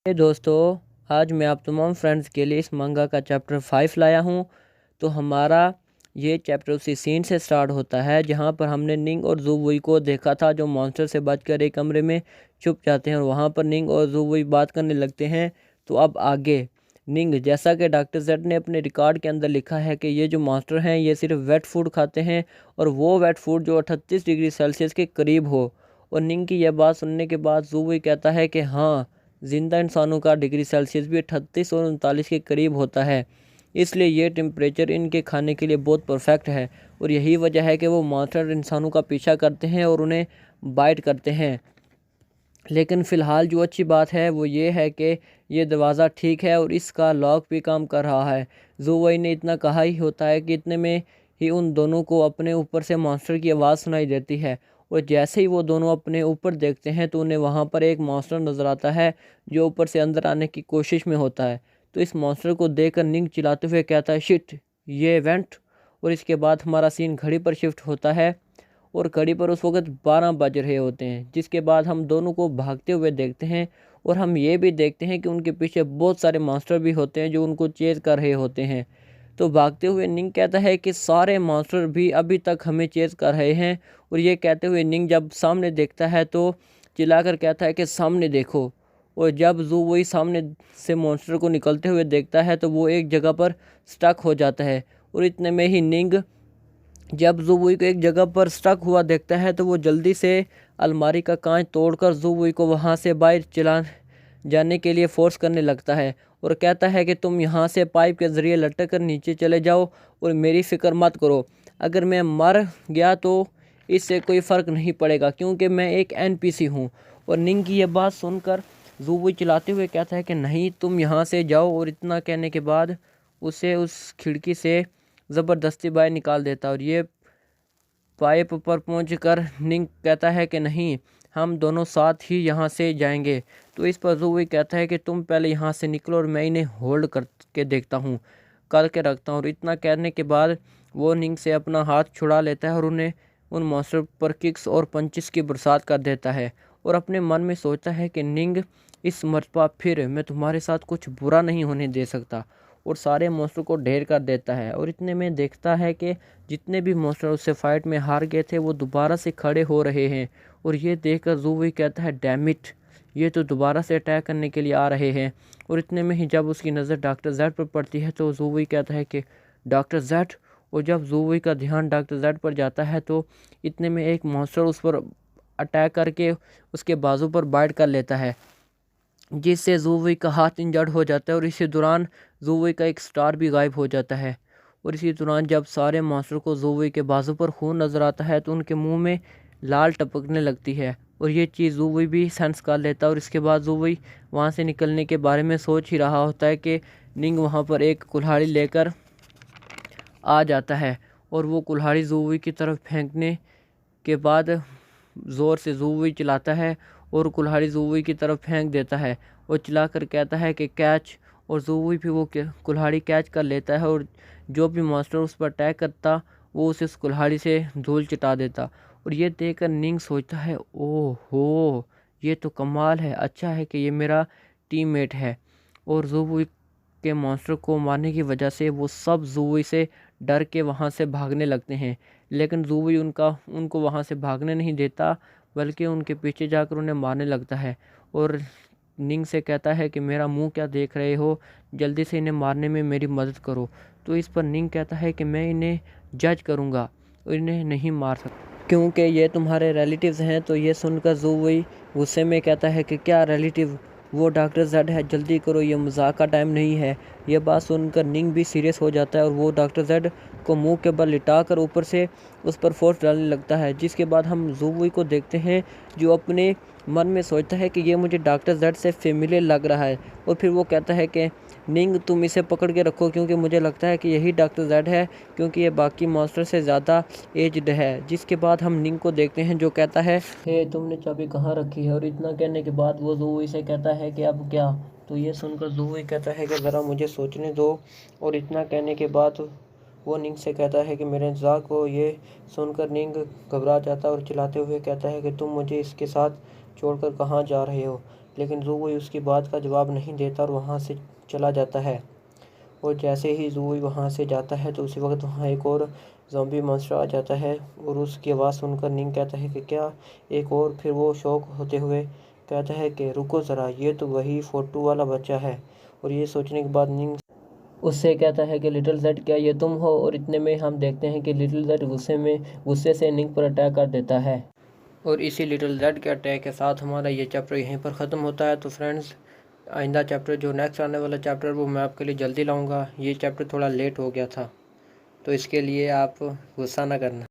दोस्तों, आज मैं आप तमाम फ्रेंड्स के लिए इस मंगा का चैप्टर 5 लाया हूँ। तो हमारा ये चैप्टर उसी सीन से स्टार्ट होता है जहाँ पर हमने निंग और ज़ुवुई को देखा था, जो मॉन्स्टर से बचकर एक कमरे में छुप जाते हैं और वहाँ पर निंग और ज़ुवुई बात करने लगते हैं। तो अब आगे निंग, जैसा कि डॉक्टर जेड ने अपने रिकॉर्ड के अंदर लिखा है कि ये जो मॉन्स्टर हैं ये सिर्फ वेट फूड खाते हैं, और वो वेट फूड जो 38 डिग्री सेल्सियस के करीब हो। और निंग की यह बात सुनने के बाद ज़ुवुई कहता है कि हाँ, ज़िंदा इंसानों का डिग्री सेल्सियस भी 38 और 39 के करीब होता है, इसलिए ये टेम्परेचर इनके खाने के लिए बहुत परफेक्ट है। और यही वजह है कि वो मॉन्स्टर इंसानों का पीछा करते हैं और उन्हें बाइट करते हैं। लेकिन फ़िलहाल जो अच्छी बात है वो ये है कि ये दरवाज़ा ठीक है और इसका लॉक भी काम कर रहा है। ज़ुवुई ने इतना कहा ही होता है कि इतने में ही उन दोनों को अपने ऊपर से मॉन्स्टर की आवाज़ सुनाई देती है, और जैसे ही वो दोनों अपने ऊपर देखते हैं तो उन्हें वहाँ पर एक मॉन्स्टर नज़र आता है जो ऊपर से अंदर आने की कोशिश में होता है। तो इस मॉन्स्टर को देखकर निंग चिल्लाते हुए कहता है, शिट, ये वेंट। और इसके बाद हमारा सीन घड़ी पर शिफ्ट होता है और घड़ी पर उस वक्त 12 बज रहे होते हैं, जिसके बाद हम दोनों को भागते हुए देखते हैं। और हम ये भी देखते हैं कि उनके पीछे बहुत सारे मॉन्स्टर भी होते हैं जो उनको चेज़ कर रहे होते हैं। तो भागते हुए निंग कहता है कि सारे मॉन्स्टर भी अभी तक हमें चेज़ कर रहे हैं। और ये कहते हुए निंग जब सामने देखता है तो चिल्लाकर कहता है कि सामने देखो। और जब जू वही सामने से मॉन्स्टर को निकलते हुए देखता है तो वो एक जगह पर स्टक हो जाता है। और इतने में ही निंग जब ज़ुवुई को एक जगह पर स्टक हुआ देखता है तो वो जल्दी से अलमारी का कांच तोड़कर ज़ुवुई को वहाँ से बाहर चला जाने के लिए फोर्स करने लगता है और कहता है कि तुम यहाँ से पाइप के ज़रिए लटक कर नीचे चले जाओ और मेरी फ़िक्र मत करो। अगर मैं मर गया तो इससे कोई फ़र्क नहीं पड़ेगा, क्योंकि मैं एक एनपीसी हूँ। और निंग की यह बात सुनकर ज़ुवुई चिल्लाते हुए कहता है कि नहीं, तुम यहाँ से जाओ। और इतना कहने के बाद उसे उस खिड़की से ज़बरदस्ती बाहर निकाल देता। और ये पाइप पर पहुंचकर निंग कहता है कि नहीं, हम दोनों साथ ही यहाँ से जाएंगे। तो इस पर ज़ुवुई कहता है कि तुम पहले यहाँ से निकलो और मैं इन्हें होल्ड करके देखता हूँ, करके रखता हूँ। और इतना कहने के बाद वो निंग से अपना हाथ छुड़ा लेता है और उन्हें उन मॉन्स्टर पर किक्स और पंचिस की बरसात कर देता है। और अपने मन में सोचता है कि निंग, इस मर्तबा फिर मैं तुम्हारे साथ कुछ बुरा नहीं होने दे सकता। और सारे मॉन्स्टर को ढेर कर देता है। और इतने में देखता है कि जितने भी मॉन्स्टर उससे फाइट में हार गए थे वो दोबारा से खड़े हो रहे हैं। और ये देखकर ज़ुवुई कहता है, डैम इट, ये तो दोबारा से अटैक करने के लिए आ रहे हैं। और इतने में ही जब उसकी नज़र डॉक्टर जेड पर पड़ती है तो ज़ुवुई कहता है कि डॉक्टर जेड। और जब ज़ुवुई का ध्यान डॉक्टर जेड पर जाता है तो इतने में एक मॉन्स्टर उस पर अटैक करके उसके बाजू पर बाइट कर लेता है, जिससे ज़ुवुई का हाथ इंजर्ड हो जाता है। और इसी दौरान ज़ुवुई का एक स्टार भी गायब हो जाता है। और इसी दौरान जब सारे मॉन्स्टर को ज़ुवुई के बाजू पर खून नज़र आता है तो उनके मुंह में लाल टपकने लगती है। और ये चीज़ ज़ुवुई भी सेंस कर लेता है। और इसके बाद ज़ुवुई वहाँ से निकलने के बारे में सोच ही रहा होता है कि निंग वहाँ पर एक कुल्हाड़ी लेकर आ जाता है। और वो कुल्हाड़ी ज़ुवुई की तरफ फेंकने के बाद ज़ोर से ज़ुवुई चिल्लाता है और कुल्हाड़ी ज़ुवुई की तरफ फेंक देता है और चिल्लाकर कहता है कि कैच। और ज़ुवुई भी वो कुल्हाड़ी कैच कर लेता है और जो भी मॉन्स्टर उस पर अटैक करता वो उसे उस कुल्हाड़ी से धूल चटा देता। और ये देखकर निंग सोचता है, ओह हो, ये तो कमाल है, अच्छा है कि ये मेरा टीममेट है। और ज़ुवुई के मॉन्स्टर को मारने की वजह से वो सब ज़ुवुई से डर के वहाँ से भागने लगते हैं। लेकिन ज़ुवुई उनको वहाँ से भागने नहीं देता, बल्कि उनके पीछे जाकर उन्हें मारने लगता है। और निंग से कहता है कि मेरा मुंह क्या देख रहे हो, जल्दी से इन्हें मारने में मेरी मदद करो। तो इस पर निंग कहता है कि मैं इन्हें जज करूँगा और इन्हें नहीं मार सकता, क्योंकि ये तुम्हारे रिलेटिव्स हैं। तो ये सुनकर ज़ुवुई गुस्से में कहता है कि क्या रिलेटिव, वो डॉक्टर जेड है, जल्दी करो, ये मजाक का टाइम नहीं है। यह बात सुनकर निंग भी सीरियस हो जाता है और वो डॉक्टर जेड को मुंह के बल लिटाकर ऊपर से उस पर फोर्स डालने लगता है। जिसके बाद हम ज़ुवुई को देखते हैं जो अपने मन में सोचता है कि ये मुझे डॉक्टर जेड से फेमिलियर लग रहा है। और फिर वो कहता है कि निंग, तुम इसे पकड़ के रखो, क्योंकि मुझे लगता है कि यही डॉक्टर जेड है, क्योंकि ये बाकी मॉन्स्टर से ज़्यादा एज्ड है। जिसके बाद हम निंग को देखते हैं जो कहता है, हे, तुमने चाबी कहाँ रखी है। और इतना कहने के बाद वो ज़ुवुई से कहता है कि अब क्या। तो ये सुनकर ज़ुवुई कहता है कि ज़रा मुझे सोचने दो। और इतना कहने के बाद वो निंग से कहता है कि मेरे इंतज़ार को। ये सुनकर निंग घबरा जाता है और चिल्लाते हुए कहता है कि तुम मुझे इसके साथ छोड़कर कहाँ जा रहे हो। लेकिन ज़ूवुई उसकी बात का जवाब नहीं देता और वहाँ से चला जाता है। और जैसे ही ज़ूवुई वहाँ से जाता है तो उसी वक्त वहाँ एक और ज़ॉम्बी मॉन्स्टर आ जाता है और उसकी आवाज़ सुनकर निंग कहता है कि क्या एक और। फिर वो शॉक होते हुए कहता है कि रुको ज़रा, ये तो वही फोटो वाला बच्चा है। और ये सोचने के बाद निंग उससे कहता है कि लिटिल जेड क्या ये तुम हो। और इतने में हम देखते हैं कि लिटिल जेड गुस्से से निंग पर अटैक कर देता है। और इसी लिटिल जेड के अटैक के साथ हमारा ये चैप्टर यहीं पर ख़त्म होता है। तो फ्रेंड्स, आइंदा चैप्टर जो नेक्स्ट आने वाला चैप्टर वो मैं आपके लिए जल्दी लाऊंगा। ये चैप्टर थोड़ा लेट हो गया था, तो इसके लिए आप गुस्सा ना करना।